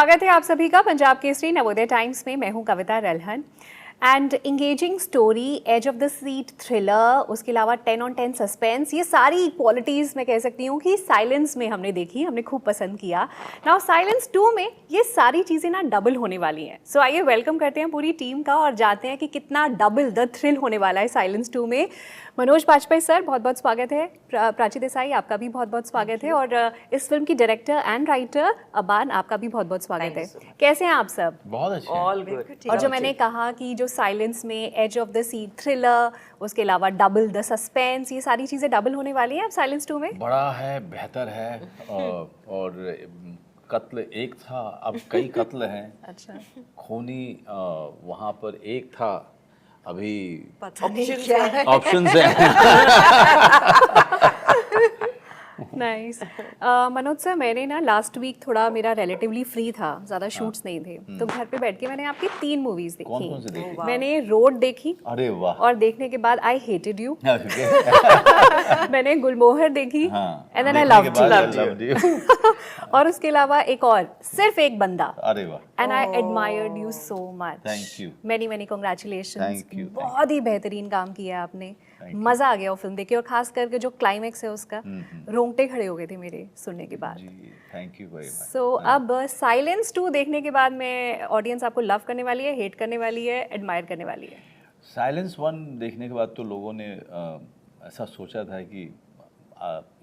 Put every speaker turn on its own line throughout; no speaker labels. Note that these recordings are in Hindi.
स्वागत है आप सभी का पंजाब केसरी नवोदय टाइम्स में। मैं हूं Kavita Ralhan. And engaging story, edge of the seat thriller, उसके अलावा 10 on 10 सस्पेंस, ये सारी क्वालिटीज़ मैं कह सकती हूँ कि साइलेंस में हमने देखी, हमने खूब पसंद किया। नाउ साइलेंस 2 में ये सारी चीज़ें ना डबल होने वाली हैं। सो आइए वेलकम करते हैं पूरी टीम का और जाते हैं कि कितना डबल द थ्रिल होने वाला है साइलेंस 2 में। मनोज बाजपेयी सर, बहुत बहुत स्वागत है। प्राची देसाई, आपका भी बहुत बहुत स्वागत है। और इस फिल्म की डायरेक्टर एंड राइटर अबान, आपका भी बहुत बहुत स्वागत है। कैसे हैं आप सब?
बहुत अच्छे,
ऑल गुड।
और जो मैंने कहा कि जो साइलेंस में edge of the seat thriller, उसके अलावा डबल द सस्पेंस, ये सारी चीज़ें डबल होने वाली हैं अब साइलेंस 2 में।
बड़ा है, बेहतर है। और कत्ल एक था, अब कई कत्ल हैं।
अच्छा,
खूनी वहाँ पर एक था, अभी
ऑप्शन क्या है?
ऑप्शंस हैं।
नाइस। मनोज सर, मैंने ना लास्ट वीक थोड़ा मेरा रिलेटिवली फ्री था, ज़्यादा शूट्स नहीं थे, तो घर पे बैठ के मैंने आपकी 3 मूवीज़ देखी।
कौन कौन सी देखी?
मैंने रोड देखी,
अरे वाह।
और देखने के बाद आई हेटेड यू।
Okay.
मैंने गुलमोहर देखी,
हाँ,
एंड देन आई
देखने के बाद
लव्ड
I loved you।
और उसके अलावा एक और, सिर्फ एक बंदा,
अरे वाह,
and I admired you so much.
Thank you।
Many many congratulations.
Thank you,
बहुत ही बेहतरीन काम किया आपने, मजा आ गया वो फिल्म देख के। और खास करके जो क्लाइमेक्स है उसका, रोंगटे खड़े हो गए थे मेरे सुनने के बाद।
जी, थैंक यू वेरी मच।
सो अब साइलेंस 2 देखने के बाद में ऑडियंस आपको लव करने वाली है, हेट करने वाली है, एडमायर करने वाली है?
साइलेंस 1 देखने के बाद तो लोगों ने ऐसा सोचा था कि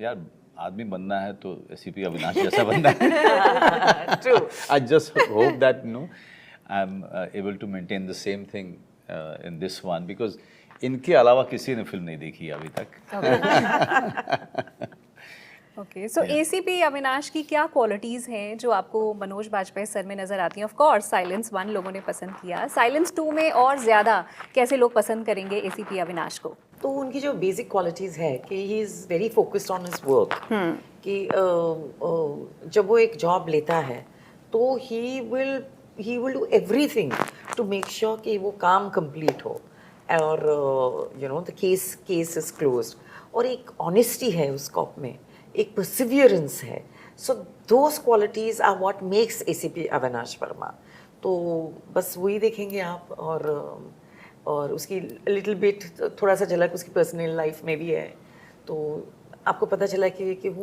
यार आदमी बनना है तो एसीपी अविनाश जैसा बनना है।
True.
I just hope that I'm able to maintain the same thing in this one, because इनके अलावा किसी ने फिल्म नहीं देखी अभी तक।
ओके, सो एसीपी अविनाश की क्या क्वालिटीज़ हैं जो आपको मनोज बाजपेयी सर में नज़र आती हैं? ऑफ कोर्स साइलेंस 1 लोगों ने पसंद किया, साइलेंस 2 में और ज़्यादा कैसे लोग पसंद करेंगे एसीपी अविनाश को?
तो उनकी जो बेसिक क्वालिटीज़ है कि he is very focused on his work, कि जब वो एक जॉब लेता है तो he will do everything to make sure कि वो काम कंप्लीट हो, और you know the case is closed. और एक ऑनेस्टी है उस कॉप में, एक परसिवियरेंस है। So those qualities are what makes ACP Avinash Verma. तो बस वही देखेंगे आप, और उसकी लिटिल बिट थोड़ा सा झलक उसकी पर्सनल लाइफ में भी है, तो आपको पता चला कि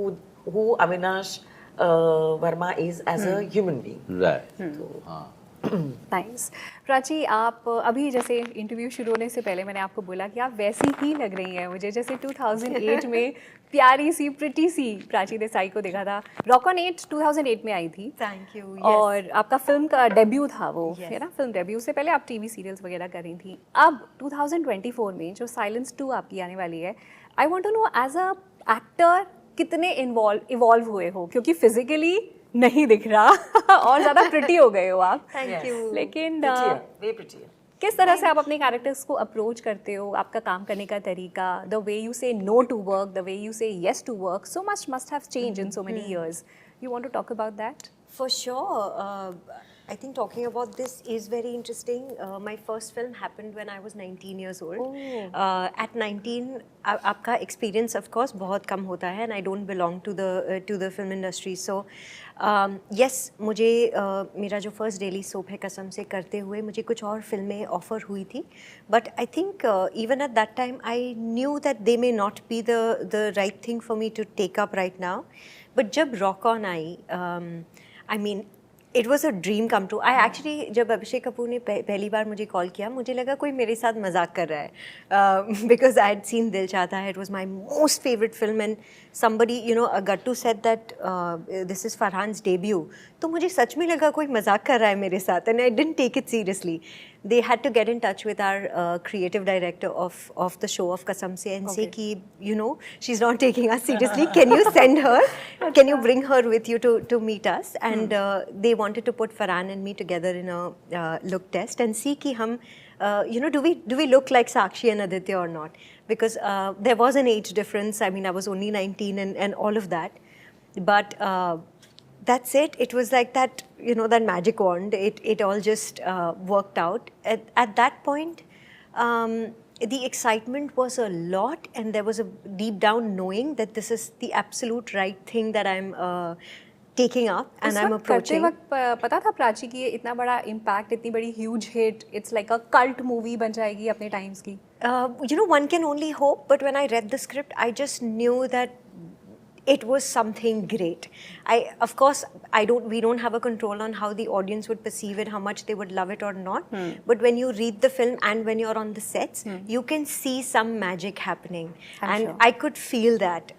who Avinash Verma is as a human being.
Right, तो हाँ।
नाइस। प्राची, आप अभी जैसे इंटरव्यू शुरू होने से पहले मैंने आपको बोला कि आप वैसी ही लग रही हैं मुझे जैसे 2008 में प्यारी सी प्रिटी सी प्राची देसाई को देखा था। रॉक ऑन 8 2008 में आई थी।
Thank you.
और आपका फिल्म का डेब्यू था वो, है ना? फिल्म डेब्यू से पहले आप टीवी सीरियल्स वगैरह कर रही थी। अब 2024 में जो साइलेंस 2 आपकी आने वाली है, I want to know as a actor कितने इवॉल्व हुए हो, क्योंकि फिजिकली नहीं दिख रहा और ज़्यादा प्रिटी हो गए हो आप।
Thank you.
लेकिन
वेरी प्रिटी है।
किस तरह से आप अपने कैरेक्टर्स को अप्रोच करते हो, आपका काम करने का तरीका, the way you say no to work, the way you say yes to work, so much must have change in so many years. You want to talk about that?
For sure. I think talking about this is very interesting. My first film happened when I was 19 years old. At 19, आपका experience of course बहुत कम होता है, and I don't belong to the film industry. So yes, मुझे मेरा जो first daily soap है कसम से करते हुए मुझे कुछ और फिल्में offer हुई थी, but I think even at that time I knew that they may not be the right thing for me to take up right now. But जब Rock On I, I mean, it was a dream come true. I actually, जब अभिषेक कपूर ने पहली बार मुझे कॉल किया, मुझे लगा कोई मेरे साथ मजाक कर रहा है, बिकॉज आई हैड सीन दिल चाहता है, it was my most favourite film, and somebody, you know, Gattu said that this is Farhan's debut. तो मुझे सच में लगा कोई मजाक कर रहा है मेरे साथ, and I didn't take it seriously. They had to get in touch with our creative director of the show of Kasam Se and say कि, you know, she's not taking us seriously. Can you send her? Can you bring her with you to meet us? And they wanted to put Farhan and me together in a look test and see कि हम you know, do we look like Sakshi and Aditya or not? Because there was an age difference. I mean, I was only 19 and all of that. But that's it. It was like that, you know, that magic wand. It all just worked out. At that point, the excitement was a lot, and there was a deep down knowing that this is the absolute right thing that I'm taking up and I'm
करते
approaching.
वक्त पता था प्राची की ये इतना बड़ा इम्पैक्ट, इतनी बड़ी huge hit, it's like a cult movie बन जाएगी अपने टाइम्स की?
You know, one can only hope, but when I read the script, I just knew that it was something great. Of course, we don't have a control on how the audience would perceive it, how much they would love it or not. But when you read the film and when you're on the sets, you can see some magic happening.
I'm sure.
I could feel that.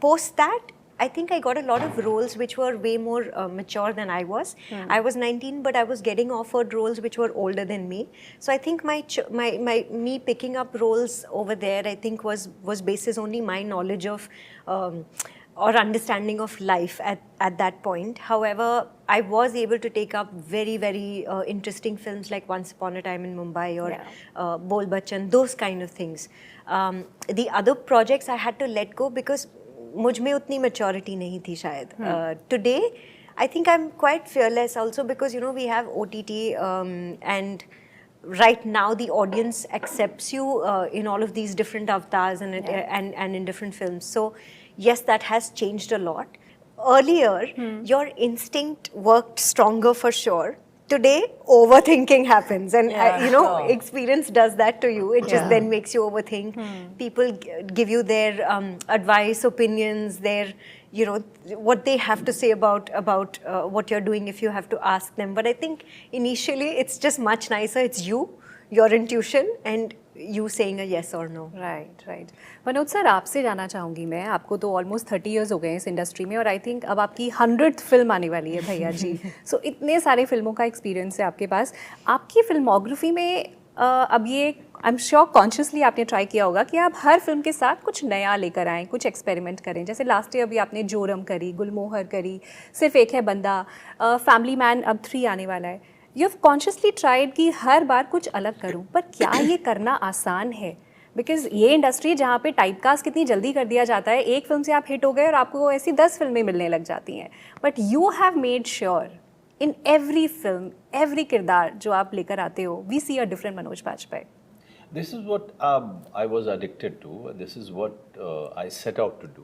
Post that, I think I got a lot of roles which were way more mature than I was. I was 19, but I was getting offered roles which were older than me. So I think me picking up roles over there, I think was basis only my knowledge of or understanding of life at that point. However, I was able to take up very, very interesting films like Once Upon a Time in Mumbai or Bol Bachchan, those kind of things. The other projects I had to let go because मुझ में उतनी maturity नहीं थी शायद. Today, I think I'm quite fearless also because, you know, we have OTT and right now the audience accepts you in all of these different avatars and in different films. So yes, that has changed a lot. Earlier, your instinct worked stronger for sure. Today, overthinking happens, and you know, experience does that to you. It just then makes you overthink. People give you their advice, opinions, their, you know, what they have to say about what you're doing if you have to ask them. But I think initially it's just much nicer. It's you, your intuition, and you saying a yes or no.
Right. Manoj sir, आपसे जानना चाहूँगी मैं, आपको तो ऑलमोस्ट 30 इयर्स हो गए हैं इस इंडस्ट्री में और आई थिंक अब आपकी 100th फिल्म आने वाली है भैया जी. सो इतने सारे फिल्मों का एक्सपीरियंस है आपके पास. आपकी फिल्मोग्राफी में अब ये आई एम श्योर कॉन्शियसली आपने ट्राई किया होगा कि आप हर फिल्म के साथ कुछ नया लेकर आएँ, कुछ एक्सपेरिमेंट करें. जैसे लास्ट ईयर अभी आपने जोरम करी, गुलमोहर करी, सिर्फ एक है बंदा, फैमिली मैन अब 3 आने वाला है. यू हैव कॉन्शियसली ट्राइड कि हर बार कुछ अलग करूं, पर क्या ये करना आसान है? बिकॉज ये इंडस्ट्री जहाँ पे टाइपकास्ट कितनी जल्दी कर दिया जाता है, एक फिल्म से आप हिट हो गए और आपको ऐसी 10 फिल्में मिलने लग जाती हैं. But you have made sure in every film, every किरदार जो आप लेकर आते हो, we see a different Manoj Bajpayee.
This is what I was addicted to. This is what I set out to do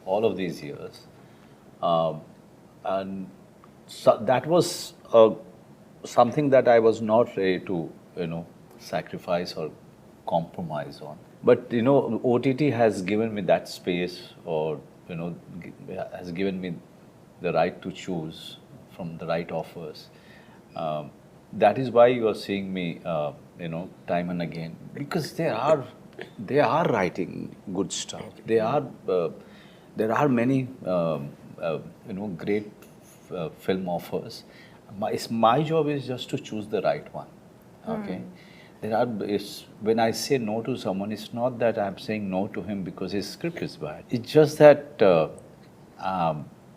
all of these years. And so that was something that I was not ready to, you know, sacrifice or compromise on. But, you know, OTT has given me that space, or, you know, has given me the right to choose from the right offers. That is why you are seeing me, you know, time and again, because they are writing good stuff. There are many, you know, great film offers. My job is just to choose the right one. Okay. When I say no to someone, it's not that I'm saying no to him because his script is bad. It's just that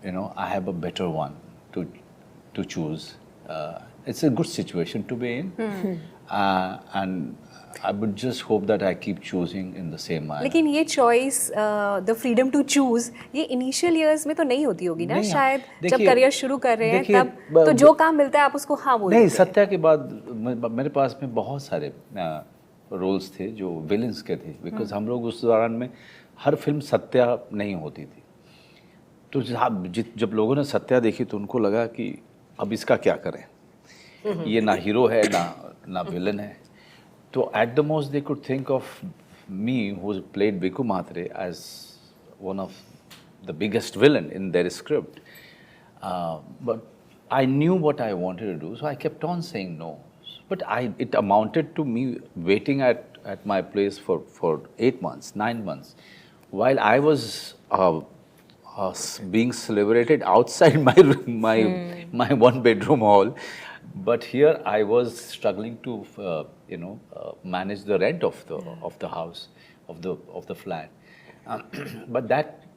you know, I have a better one to choose. It's a good situation to be in, and I would just hope that I keep choosing in the same manner.
लेकिन ये choice, the freedom to choose, ये इनिशियल ईयर्स में तो नहीं होती होगी ना शायद, जब करियर शुरू कर रहे हैं तब तो जो काम मिलता है आप उसको हाँ बोल देते हैं.
नहीं, सत्या के बाद मेरे पास में बहुत सारे रोल्स थे जो विलेंस के थे, बिकॉज हम लोग उस दौरान में हर फिल्म सत्या नहीं होती थी. तो जब लोगों ने सत्या देखी तो उनको लगा कि अब इसका क्या करें, ये ना हीरो है ना विलन है. So at the most they could think of me, who played Bhikkhu Mhatre, as one of the biggest villain in their script. But I knew what I wanted to do, so I kept on saying no. But it amounted to me waiting at my place for 8 months, 9 months, while I was being celebrated outside my one bedroom hall. But here I was struggling to, you know, manage the rent of the house, of the flat. But that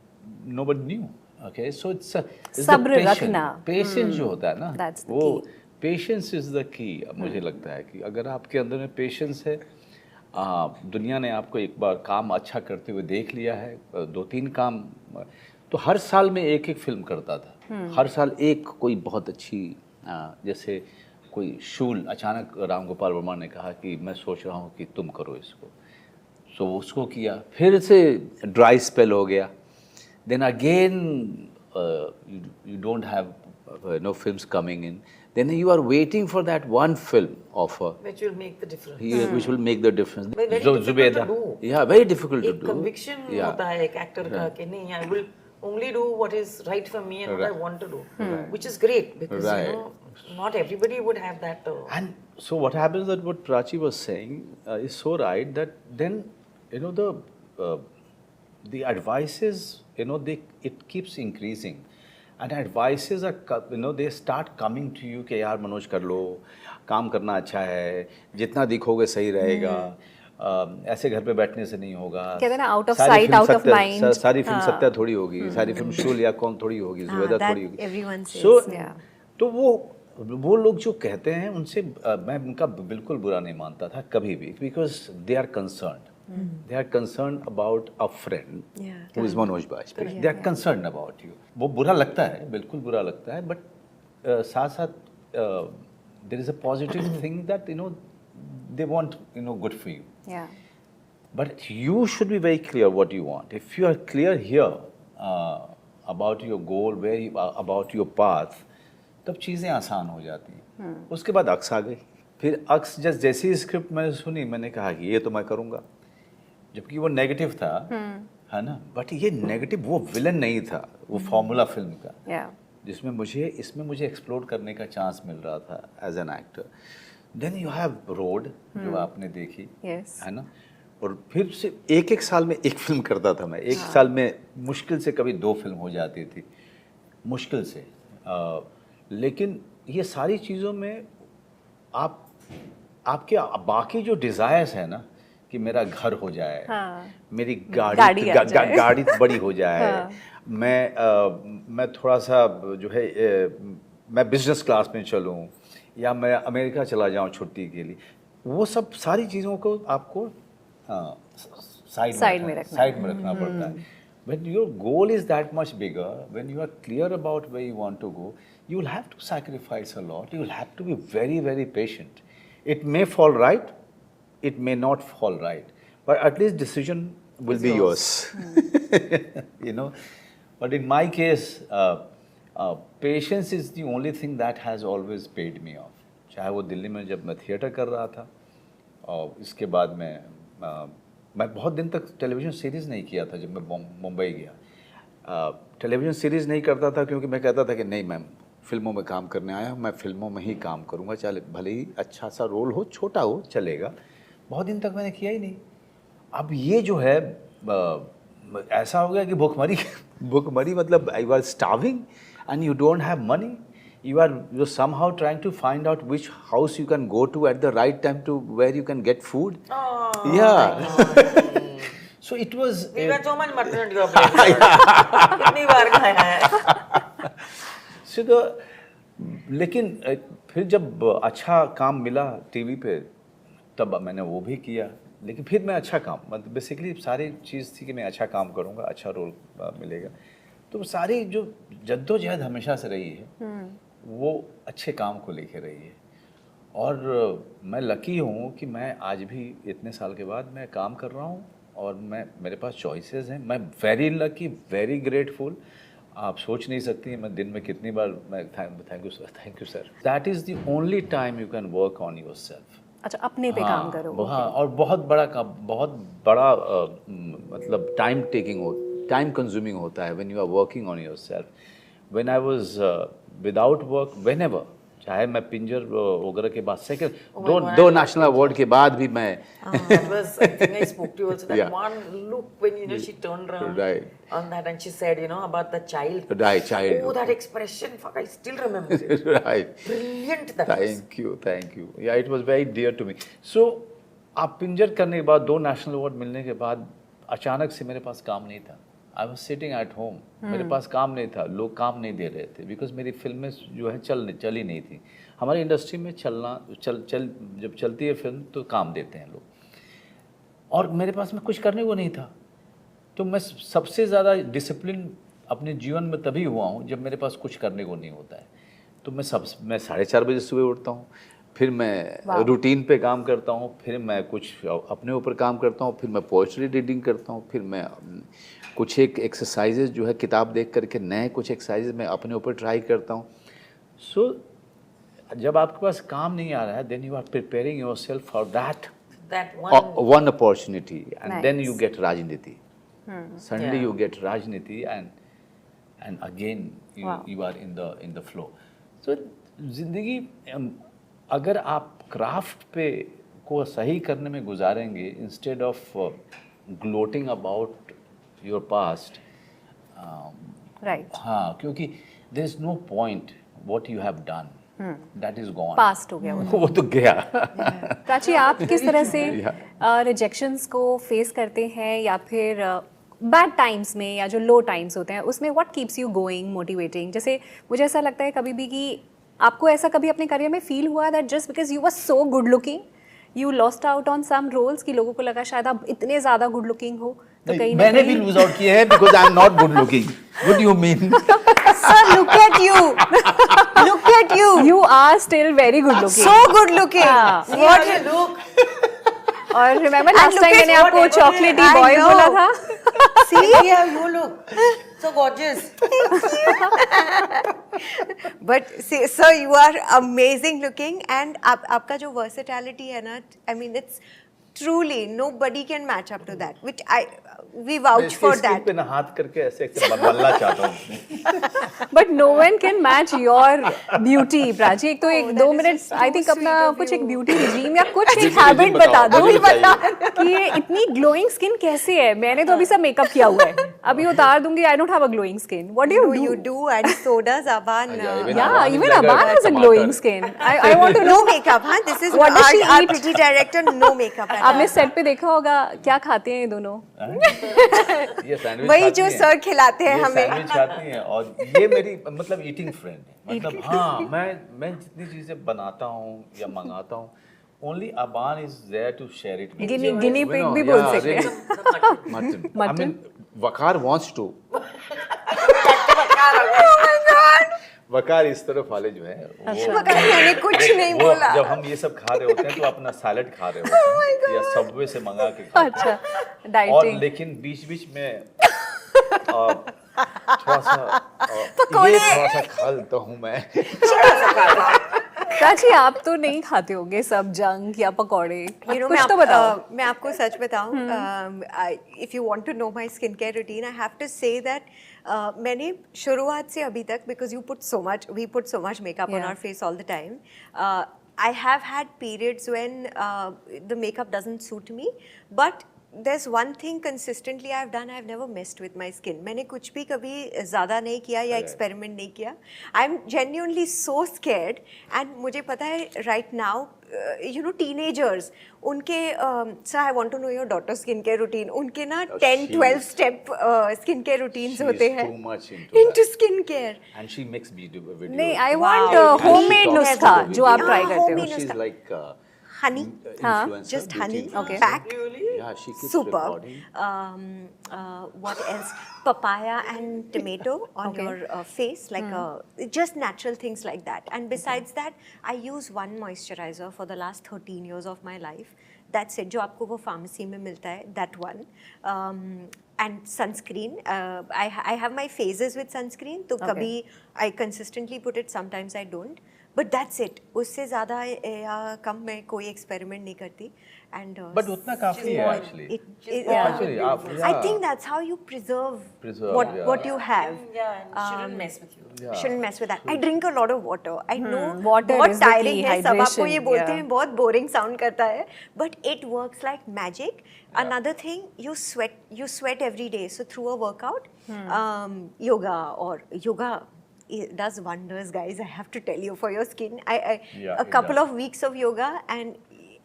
nobody knew. Okay, so it's
सब्र रखना,
patience जो होता है ना,
That's the
वो
key.
patience is the key. मुझे लगता है कि अगर आपके अंदर में patience है, दुनिया ने आपको एक बार काम अच्छा करते हुए देख लिया है, 2-3 काम, तो हर साल में एक फिल्म करता था. हर साल एक कोई बहुत अच्छी, जैसे कोई शूल, अचानक राम गोपाल वर्मा ने कहा कि मैं सोच रहा हूँ कि तुम करो इसको, सो उसको किया. फिर से ड्राई स्पेल हो गया. Then again you don't have no films coming in, then you are waiting for that one film offer,
Which will make the difference.
which will make the difference.
Very difficult
Zubeda,
to do.
yeah, very difficult to
एक
do.
conviction
Yeah.
होता है एक actor का कि नहीं, I will only do what is right for me and what I
Right.
want to do, which is great because
Right.
you know not everybody would have that.
And so what happens that what Prachi was saying is so right, that then you know the advices, you know, it keeps increasing, and advices are you know they start coming to you कि यार मनोज कर लो, काम करना अच्छा है, जितना दिखोगे सही रहेगा, ऐसे घर पे बैठने से नहीं होगा,
कहते हैं ना, out of
सारी
sight,
फिल्म
out of
सत्य-
mind.
सारी फिल्म
हाँ.
सत्या थोड़ी होगी, सारी फिल्म शुल या कौन थोड़ी होगी, जुबेदा
that
थोड़ी होगी.
everyone says,
So,
yeah.
तो वो लोग जो कहते हैं उनसे मैं उनका बिल्कुल बुरा नहीं मानता था कभी भी, because they are concern about a friend who is Manoj Bajpayee, they are concern about you. वो बुरा लगता है, बिल्कुल बुरा लगता है, बट साथ साथ there is a positive thing that you know they want you know good for you.
Yeah.
But you should be very clear what you want. If you are clear here about your goal, where you are, about your path, तब चीज़ें आसान हो जाती हैं. उसके बाद अक्स आ गई. फिर अक्स जैसी ही स्क्रिप्ट मैंने सुनी, मैंने कहा कि ये तो मैं करूँगा, जबकि वो नेगेटिव था, है ना. बट ये नेगेटिव वो विलन नहीं था, वो फॉर्मूला फिल्म का,
Yeah.
जिसमें इसमें मुझे एक्सप्लोर करने का चांस मिल रहा था as an actor. Then you have Road, जो आपने देखी,
Yes.
है ना. और फिर से एक साल में एक फिल्म करता था मैं. एक साल में मुश्किल से कभी 2 फिल्म हो जाती थी, मुश्किल से. लेकिन ये सारी चीज़ों में आपके बाकी जो डिज़ायर्स है ना, कि मेरा घर हो जाए,
हाँ.
मेरी
गाड़ी आ जाए.
गाड़ी बड़ी हो जाए,
हाँ.
मैं थोड़ा सा जो है मैं बिजनेस क्लास में चलूँ, या मैं अमेरिका चला जाऊँ छुट्टी के लिए, वो सब सारी चीज़ों को आपको साइड में रखना पड़ता है. When your goal is that much bigger, when you are clear about where you want to go, you will have to sacrifice a lot. You will have to be very, very patient. It may fall right, it may not fall right, but at least decision will be yours. You know, but in my case, patience is the only thing that has always paid me off. चाहे वो दिल्ली में जब मैं थिएटर कर रहा था, और इसके बाद मैं बहुत दिन तक टेलीविज़न सीरीज़ नहीं किया था. जब मैं मुंबई गया, टेलीविज़न सीरीज़ नहीं करता था, क्योंकि मैं कहता था कि नहीं, मैं फिल्मों में काम करने आया हूँ, मैं फिल्मों में ही काम करूँगा, चाहे भले ही अच्छा सा रोल हो, छोटा हो, चलेगा. बहुत दिन तक मैंने किया ही नहीं. अब ये जो है ऐसा हो गया कि भूखमरी मतलब I was starving and you don't have money. You're somehow trying to find out which house you can go to at the right time to where you can get food.
Oh,
Yeah. So it was.
We got so much mutton at your place. कितनी बार खाया है?
So लेकिन फिर जब अच्छा काम मिला टीवी पे, तब मैंने वो भी किया. लेकिन फिर मैं अच्छा काम, मतलब बेसिकली सारी चीज़ थी कि मैं अच्छा काम करूँगा, अच्छा रोल मिलेगा. तो सारी जो जद्दोजहद हमेशा से रही है, वो अच्छे काम को लेके रही है. और मैं लकी हूँ कि मैं आज भी इतने साल के बाद मैं काम कर रहा हूँ, और मेरे पास चॉइसेस हैं. मैं वेरी लकी, वेरी ग्रेटफुल. आप सोच नहीं सकती हैं मैं दिन में कितनी बार मैं thank you sir. That is the only time you can work on your self.
अच्छा, अपने पे काम करो.
हाँ, और बहुत बड़ा मतलब टाइम कंज्यूमिंग होता है when you are working on yourself. When I was without work, whenever, चाहे मैं पिंजर वगैरह के बाद सेकंड दो नेशनल अवार्ड के बाद भी मैं
That was, I think I spoke to you also, that
Yeah.
one look when, you know, she turned around
Right.
on that and she said, you know, about the child.
Right, child.
Oh, that expression, fuck, I still remember it.
right.
Brilliant that was.
Thank you. Yeah, it was very dear to me. So, आप पिंजर करने के बाद 2 नेशनल अवार्ड मिलने के बाद अचानक से मेरे पास काम नहीं था. I was sitting at home. मेरे पास काम नहीं था, लोग काम नहीं दे रहे थे, बिकॉज मेरी फिल्में जो है चल ही नहीं थी. हमारी इंडस्ट्री में जब चलती है फिल्म तो काम देते हैं लोग, और मेरे पास में कुछ करने को नहीं था. तो मैं सबसे ज़्यादा डिसिप्लिन अपने जीवन में तभी हुआ हूँ जब मेरे पास कुछ करने को नहीं होता है. तो मैं 4:30 बजे सुबह उठता हूँ, फिर मैं रूटीन पे काम करता हूँ, फिर मैं कुछ अपने ऊपर काम करता हूँ, फिर मैं पोएट्री रीडिंग करता हूँ, फिर मैं कुछ एक एक्सरसाइजेज जो है किताब देख करके नए कुछ एक्सरसाइजेज मैं अपने ऊपर ट्राई करता हूँ. सो जब आपके पास काम नहीं आ रहा है, then you are preparing yourself for that
That one.
one opportunity, and then
Nice.
you get Rajniti. Suddenly
Yeah.
you get Rajniti, and again
Wow.
you are in the flow. So जिंदगी अगर आप क्राफ्ट पे को सही करने में गुजारेंगे, instead of gloating about your past,
right,
हाँ, क्योंकि there is no point what you have done, that is gone,
past हो गया
वो तो गया.
प्राची, आप किस तरह से रिजेक्शंस को फेस करते हैं, या फिर बैड टाइम्स में या जो लो टाइम्स होते हैं उसमें what keeps you going, motivating? जैसे मुझे ऐसा लगता है कभी भी कि आपको ऐसा कभी अपने करियर में फील हुआ that just because you were so good looking you lost out on some roles, कि लोगों को लगा शायद आप इतने ज़्यादा गुड लुकिंग हो तो कहीं ना
मैंने भी लूज आउट किए हैं because I am not good looking. What do you mean?
Sir, look at you. Look at you.
You are still very good looking.
So good looking.
हाँ.
See how you look.
और remember last
look
time
at
मैंने आपको
whatever
चॉकलेटी
I
बॉय
know.
बोला था.
See how you look. So gorgeous.
But see, sir, you are amazing looking, and आपका जो versatility है ना, I mean, it's truly nobody can match up to that. Which we vouch for that.
पे ना हाथ करके ऐसे ऐसे बदलना चाहता हूँ.
But no one can match your beauty. Prachi, एक तो एक
that
2
is
minute
just
I
too
think
sweet
अपना
of
कुछ एक
you.
ब्यूटी रिजीम या कुछ एक
Beauty
हैबिट
regime
बता
बताओ,
दो
मुझे
बता
बताइए.
कि ये इतनी ग्लोइंग स्किन कैसे है. मैंने तो अभी सब मेकअप किया हुआ है, अभी उतार दूंगी. I don't have a glowing skin. What do
No,
you
you
do?
do, and so does Aban.
Yeah, even
like
Aban has a
टमाटर.
glowing skin. I want to know.
No makeup, huh? This is
What does she
our
eat?
pretty director. No makeup. at
आपने
all.
सेट पे देखा होगा क्या खाते हैं ये दोनों.
ये सैंडविच
वही
खाती
जो
हैं.
सर खिलाते हैं
ये
हमें.
सैंडविच खाती हैं, और ये मेरी मतलब ईटिंग फ्रेंड है. मतलब हाँ, मैं जितनी चीजें बनाता हूँ या मंगाता हूँ, only Aban is there to share it.
Guinea pig भी बोल सकते हैं.
Mutton. I mean Waqar wants to. Waqar इस तरफ वाले जो है
मगर मैंने कुछ नहीं
वो
बोला.
जब हम ये सब खा रहे होते हैं तो अपना सैलेड खा रहे होते हैं या सबवे से मंगा के खाते हैं.
अच्छा,
और
डाइटिंग.
लेकिन बीच बीच में थोड़ा सा ये थोड़ा सा खा लेता हूँ मैं.
प्राची, आप तो नहीं खाते होंगे सब जंक या पकौड़े.
You know,
कुछ तो बताओ.
मैं आपको सच बताऊं, if you want to know my skincare routine, I have to say that मैंने शुरुआत से अभी तक, because we put so much makeup on
Yeah.
our face all the time. I have had periods when the makeup doesn't suit me, but there's one thing consistently I've done. I've never messed with my skin. मैंने कुछ भी कभी ज़्यादा नहीं किया या experiment नहीं किया. I'm genuinely so scared, and मुझे पता है right now, you know, teenagers, उनके sir, I want to know your daughter's skincare routine. उनके ना 10-12 step skincare routines
She
होते
is
हैं
too much into
skincare.
and she makes videos.
नहीं, I
Wow.
want
And she
homemade
talks
नुस्खा
about
जो आप
videos.
ट्राई
हाँ,
करते हो.
homemade
She's
नुस्खा.
like
Honey,
influencer,
just honey,
beauty
Okay.
pack.
Yeah, she keeps
Super.
recording.
What else? Papaya and tomato on
Okay.
your face, like just natural things like that. And besides that, I use one moisturizer for the last 13 years of my life. That's it. जो आपको वो pharmacy में मिलता है, that one. And sunscreen. I have my phases with sunscreen. तो
Okay.
कभी I consistently put it. Sometimes I don't. But that's it. उससे ज़्यादा या कम मैं कोई experiment नहीं करती. And
But उतना काफी है actually. Actually,
I think that's how you preserve,
Preserve,
what
yeah.
what you have.
Yeah, and shouldn't mess with you.
Yeah.
Shouldn't mess with that. I drink a lot of water. I know
water
बहुत
is the
tiring
key,
है. सब आपको
hydration,
ये बोलते
yeah.
हैं, बहुत boring sound करता है. But it works like magic. Another thing, you sweat every day. So through a workout, yoga. It does wonders, guys. I have to tell you, for your skin.
Yeah,
A
it
couple
does.
of weeks of yoga, and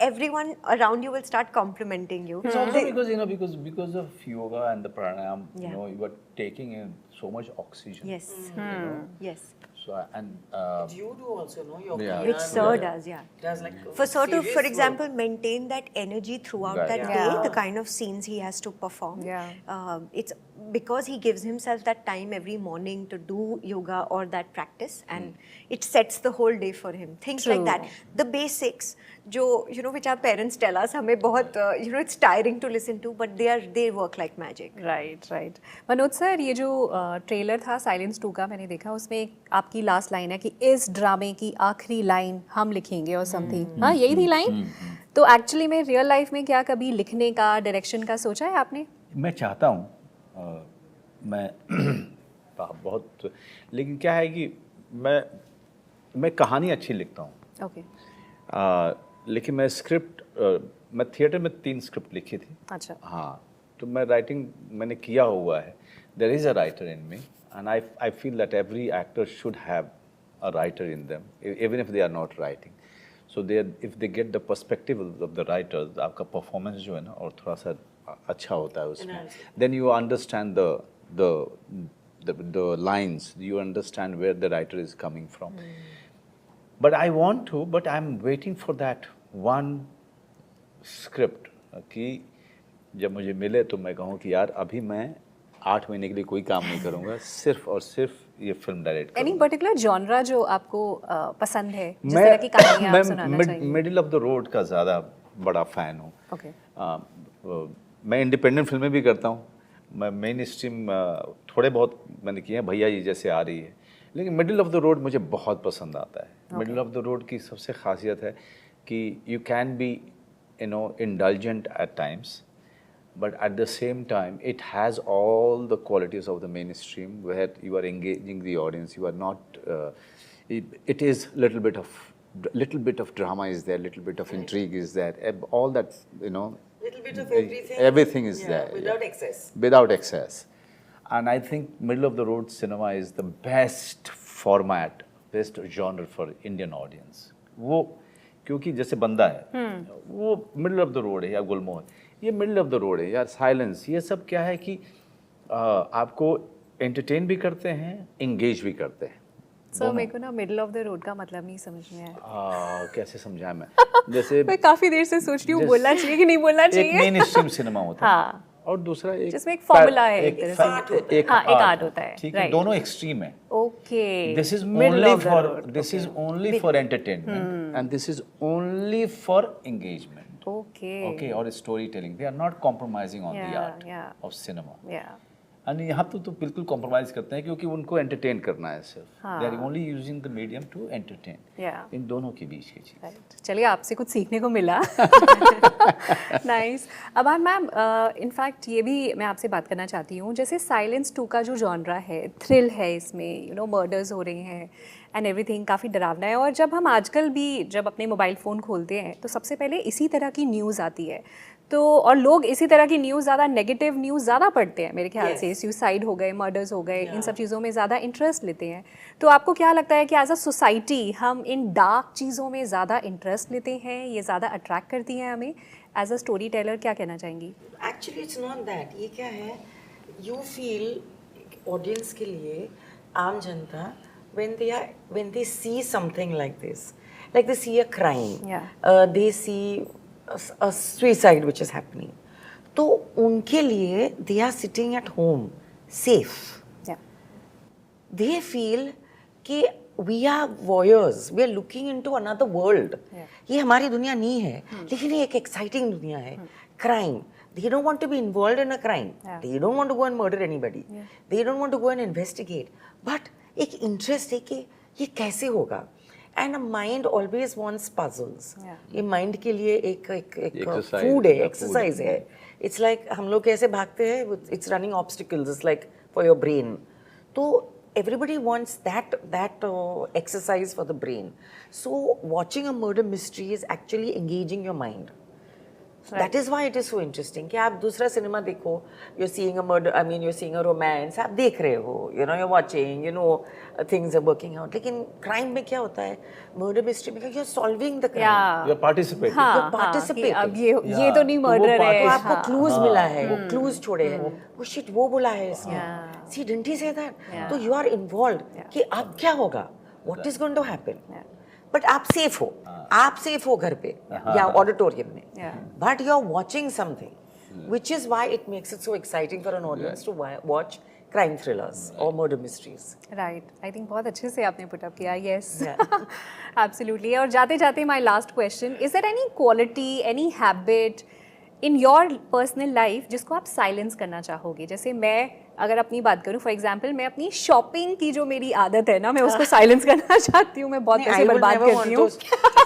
everyone around you will start complimenting you.
It's also because because of yoga and the pranayam,
Yeah.
you are taking in so much oxygen.
Yes. Yes.
So and
You do also know your
Yeah.
Which sir does, yeah.
does like
For sir to,
serious
for
work.
example, maintain that energy throughout
Right.
that
Yeah.
day,
Yeah.
the kind of scenes he has to perform.
Yeah.
It's because he gives himself that time every morning to do yoga or that practice, and it sets the whole day for him. Things like
True.
that, the basics, जो which our parents tell us, हमें बहुत it's tiring to listen to, but they work like magic.
Right Manoj sir, ये जो ट्रेलर था साइलेंस 2 का मैंने देखा, उसमें एक आपकी लास्ट लाइन है कि इस ड्रामे की आखिरी लाइन हम लिखेंगे और समथिंग, हाँ यही थी लाइन. तो एक्चुअली में रियल लाइफ में क्या कभी लिखने का, डायरेक्शन का सोचा है आपने?
मैं चाहता हूँ, मैं बहुत, लेकिन क्या है कि मैं कहानी अच्छी लिखता हूँ.
ओके.
लेकिन मैं स्क्रिप्ट, मैं थिएटर में 3 स्क्रिप्ट लिखी थी.
अच्छा.
हाँ, तो मैं राइटिंग मैंने किया हुआ है. There is a writer in me and I feel that every actor should have a writer in them even if they are not writing. So they if they get the perspective of the writer, आपका परफॉर्मेंस जो है ना और थोड़ा सा अच्छा होता है उसमें. Then you understand the lines, you understand where the writer is coming from. But I want to, but I'm waiting for that one script कि जब मुझे मिले तो मैं कहूँ कि यार अभी मैं 8 महीने के लिए कोई काम नहीं करूँगा, सिर्फ और सिर्फ ये फिल्म डायरेक्ट
एनी
करूँगा.
पर्टिकुलर जॉनरा जो आपको पसंद है, जिस तरह की कहानियां आप सुनाना चाहिए?
मैं मिडिल ऑफ द रोड का ज़्यादा बड़ा फ़ैन हूँ.
ओके.
मैं इंडिपेंडेंट फिल्में भी करता हूँ. मैं मेन स्ट्रीम थोड़े बहुत मैंने किए हैं, भैया जी जैसे आ रही है, लेकिन मिडिल ऑफ द रोड मुझे बहुत पसंद आता है. मिडिल ऑफ द रोड की सबसे खासियत है कि you can be indulgent at times, but at the same time it has all the qualities of the mainstream where you are engaging the audience. You are not it is little bit of drama is there, little bit of intrigue is there, all that,
Little bit of
everything is there
without excess.
without excess. And I think middle of the road cinema is the best format, best genre for Indian audience. वो क्योंकि जैसे बंदा है वो मिडिल ऑफ द रोड है, या गुलमोहर ये मिडिल ऑफ द रोड है, यार साइलेंस, ये सब क्या है कि आपको एंटरटेन भी करते हैं, एंगेज भी करते हैं.
सर मेरे को ना मिडिल ऑफ द रोड का मतलब नहीं समझ में आया.
कैसे समझाएं मैं? जैसे
मैं काफी देर से सोच रही हूँ बोलना चाहिए कि नहीं बोलना
एक
चाहिए.
मेन स्ट्रीम सिनेमा होता है
हाँ.
और दूसरा एक
जिसमें एक formula है एक तरह से.
एक
हाँ, एक
art
art होता है,
ठीक है,
right.
दोनों एक्सट्रीम है.
Okay.
This is
Middle
only
of the
for
road.
this is only for entertainment and this is only for engagement.
Okay.
Okay, or storytelling. They are not compromising on the
Yeah,
art
yeah.
of cinema.
Yeah.
And यहाँ तो बिल्कुल कॉम्प्रोमाइज करते हैं क्योंकि उनको एंटरटेन करना है सिर्फ.
हाँ.
They are only using the medium to entertain.
Yeah.
इन दोनों के बीच की चीज़.
राइट. चलिए आपसे कुछ सीखने को मिला. नाइस. अब मैम इनफैक्ट ये भी मैं आपसे बात करना चाहती हूँ, जैसे साइलेंस 2 का जो जॉनरा है, थ्रिल है इसमें, मर्डर्स हो रहे हैं एंड एवरीथिंग, काफ़ी डरावना है. और जब हम आजकल भी जब अपने मोबाइल फ़ोन खोलते हैं तो सबसे पहले इसी तरह की न्यूज़ आती है. तो और लोग इसी तरह की न्यूज़ ज़्यादा, नेगेटिव न्यूज़ ज़्यादा पढ़ते हैं मेरे ख्याल से. सुसाइड हो गए, मर्डर्स हो गए, इन सब चीज़ों में ज़्यादा इंटरेस्ट लेते हैं. तो आपको क्या लगता है कि एज अ सोसाइटी हम इन डार्क चीज़ों में ज़्यादा इंटरेस्ट लेते हैं, ये ज़्यादा अट्रैक्ट करती हैं हमें? एज अ स्टोरी टेलर क्या कहना चाहेंगी?
Actually, it's not that. ये क्या है? You feel audience के लिए, आम जनता, when they see something like this, like they see a crime, they see a suicide which is happening, तो उनके लिए they are sitting at home safe.
Yeah.
They feel कि we are voyeurs, we are looking into another world. ये हमारी दुनिया नहीं है, लेकिन ये एक exciting दुनिया है. Crime, they don't want to be involved in a crime. They don't want to go and murder anybody. They don't want to go and investigate. But एक interest है कि ये कैसे होगा. And a mind always wants puzzles. ये mind के लिए एक food है, exercise है. It's like हम लोग कैसे भागते हैं, it's running obstacles. It's like for your brain. तो everybody wants that exercise for the brain. So watching a murder mystery is actually engaging your mind. Right. That is why it is so interesting कि आप दूसरा सिनेमा देखो, you're seeing a murder, you're seeing a romance, आप देख रहे हो, you're watching, things are working out. लेकिन crime में क्या होता है, murder mystery में you're solving the crime.
Yeah.
You're participating.
You're participating.
अब ये तो नहीं मर्डर है.
तो आपको clues मिला है, वो clues छोड़े हैं, वो shit वो बोला है इसने. See, didn't he say that? तो you are involved कि अब क्या होगा, what is going to happen. But आप सेफ हो, आप सेफ हो घर पे या ऑडिटोरियम में, but you are watching something which is why it makes it so exciting for an audience to watch crime thrillers or murder mysteries.
Right I think बहुत अच्छे से आपने पुट अप किया यस
Yeah.
एब्सोल्युटली और जाते जाते my last question is there any quality any habit in your personal life जिसको आप साइलेंस करना चाहोगे जैसे मैं अगर अपनी बात करूं फॉर एग्जांपल मैं अपनी शॉपिंग की जो मेरी आदत है ना मैं उसको साइलेंस करना चाहती हूँ मैं बहुत पैसे बर्बाद करती हूँ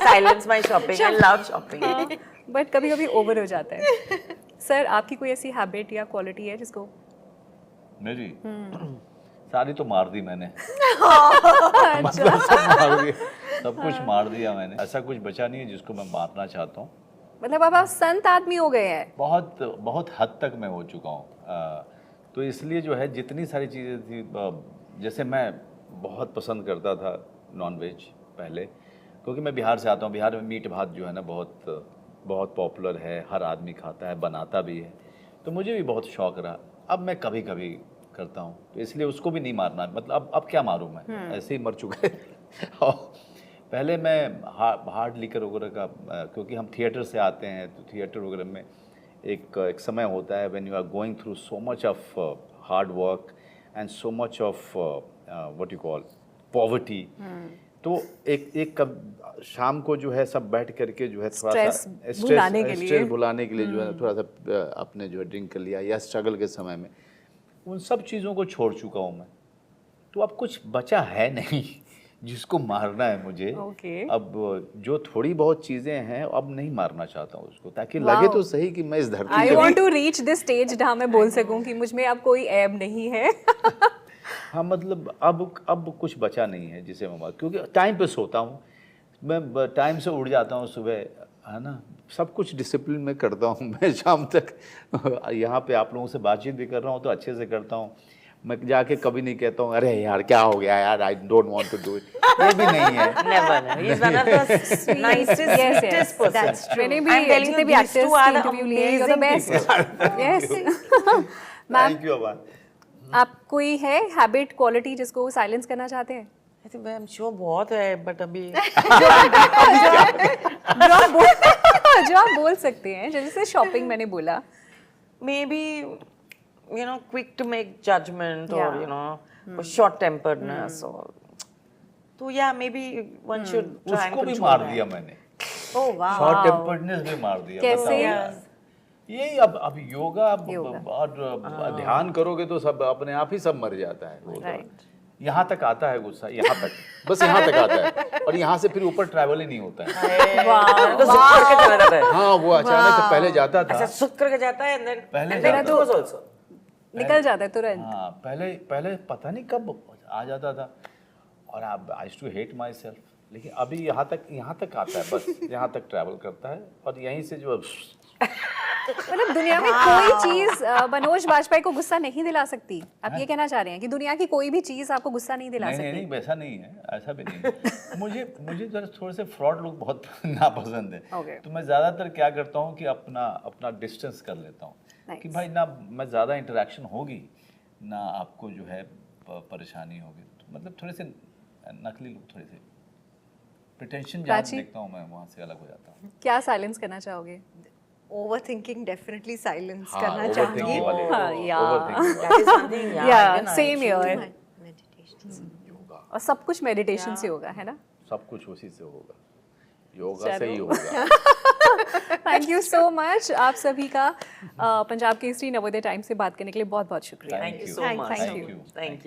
Silence my shopping. I love shopping.
But कभी कभी ओवर हो जाता है सर आपकी कोई ऐसी हैबिट या क्वालिटी है जिसको
मेरी सारी तो मार दी मैंने मतलब सब मार दिया, सब कुछ मार दिया मैंने। ऐसा कुछ बचा नहीं है जिसको मैं मारना चाहता हूँ।
मतलब अब आप संत आदमी हो गए हैं
बहुत बहुत हद तक मैं हो चुका हूँ। तो इसलिए जो है जितनी सारी चीज़ें थी जैसे मैं बहुत पसंद करता था नॉन वेज पहले, क्योंकि मैं बिहार से आता हूँ। बिहार में मीट भात जो है ना बहुत बहुत पॉपुलर है, हर आदमी खाता है, बनाता भी है, तो मुझे भी बहुत शौक़ रहा। अब मैं कभी कभी करता हूँ, तो इसलिए उसको भी नहीं मारना। मतलब अब क्या मारूँ मैं, ऐसे ही मर चुका है। और पहले मैं हार्ड लिकर वगैरह का, क्योंकि हम थिएटर से आते हैं, तो थिएटर वगैरह में एक समय होता है when you are going through so much of hard work and so much of what you call poverty. तो एक कब शाम को जो है सब बैठ करके जो है थोड़ा सा
स्ट्रेस भुलाने के लिए
जो है थोड़ा सा अपने जो है ड्रिंक कर लिया, या स्ट्रगल के समय में उन सब चीज़ों को छोड़ चुका हूँ मैं। तो अब कुछ बचा है नहीं जिसको मारना है मुझे।
Okay.
अब जो थोड़ी बहुत चीज़ें हैं अब नहीं मारना चाहता हूँ उसको, ताकि लगे तो सही कि मैं इस धरती
आई
पे
want to reach this stage जहाँ मैं बोल सकूँ कि मुझ में अब कोई ऐब नहीं है
हाँ, मतलब अब कुछ बचा नहीं है जिसे मैं क्योंकि टाइम पे सोता हूँ मैं, टाइम से उठ जाता हूँ सुबह, है ना, सब कुछ डिसिप्लिन में करता हूँ मैं। शाम तक यहाँ पे आप लोगों से बातचीत भी कर रहा हूँ तो अच्छे से करता हूँ। मैं जाके कभी नहीं कहता हूँ अरे यार क्या हो गया यार, I don't want to do it, ये भी नहीं है।
Never. He's one of the nicest, sweetest person.
That's true.
मैंने
I'm
भी
telling
जितने
you,
भी
these
एक्टर्स
two are
की
the
इंटरव्यू लिए you are the
amazing
best yes ma'am
thank you Aban.
आप कोई है हैबिट क्वालिटी जिसको साइलेंस करना चाहते हैं
I think I'm sure बहुत है, but अभी
जो आप बोल सकते हैं, जैसे शॉपिंग मैंने बोला
maybe you know quick to make judgment or
Yeah.
you know or short temperedness or तो yeah maybe one should try and
उसको भी
control
मार
that.
दिया मैंने,
Oh wow.
शॉर्ट टेम्पर्डनेस भी मार दिया।
कैसे?
बताओ यार। यही अब योगा और ध्यान करोगे तो सब अपने आप ही सब मर जाता है। वो
Right.
यहाँ तक आता है गुस्सा, यहाँ तक, बस यहाँ तक आता है, और यहाँ से फिर ऊपर ट्रैवल ही नहीं होता है।
तो सुख करके चला जाता है।
हाँ, वो अचानक से पहले जाता था,
अच्छा सुख करके जाता है and then
पहले
and then
जाता
it goes also.
निकल जाता है तुरंत
हाँ, पहले पता नहीं कब आ जाता था, और अब आई टू हेट माई सेल्फ। लेकिन अभी यहाँ तक आता है, बस यहाँ तक ट्रैवल करता है, और यहीं से जो
मतलब दुनिया में कोई चीज मनोज बाजपेयी को गुस्सा नहीं दिला सकती। आप ये कहना चाह रहे हैं कि दुनिया की कोई भी चीज आपको गुस्सा नहीं दिला सकती?
नहीं, वैसा नहीं है, ऐसा भी नहीं है। मुझे जरा थोड़े से फ्रॉड लोग बहुत नापसंद है।
Okay.
तो मैं ज़्यादातर क्या करता हूँ कि अपना डिस्टेंस कर लेता हूँ।
Nice.
कि भाई ना मैं ज़्यादा इंटरेक्शन होगी ना आपको जो है परेशानी होगी। तो मतलब थोड़े से नकली लोग, थोड़े से प्रिटेंशन जहाँ देखता हूँ मैं, वहाँ से अलग हो जाता हूँ।
क्या साइलेंस करना चाहोगे?
Overthinking definitely silence
हाँ,
करना
overthinking
चाहूंगी.
वाले,
हाँ, yeah.
overthinking वाले।
That is something yeah.
Yeah,
even I
same
should
here.
do.
Meditation.
Yoga,
और सब कुछ मेडिटेशन से होगा, है ना?
सब कुछ उसी से होगा, योगा से ही होगा।
Thank you so much. आप सभी का पंजाब केसरी नवोदय टाइम्स से बात करने के लिए बहुत बहुत शुक्रिया।
Thank you so
Thank
much.
you.
Thank you.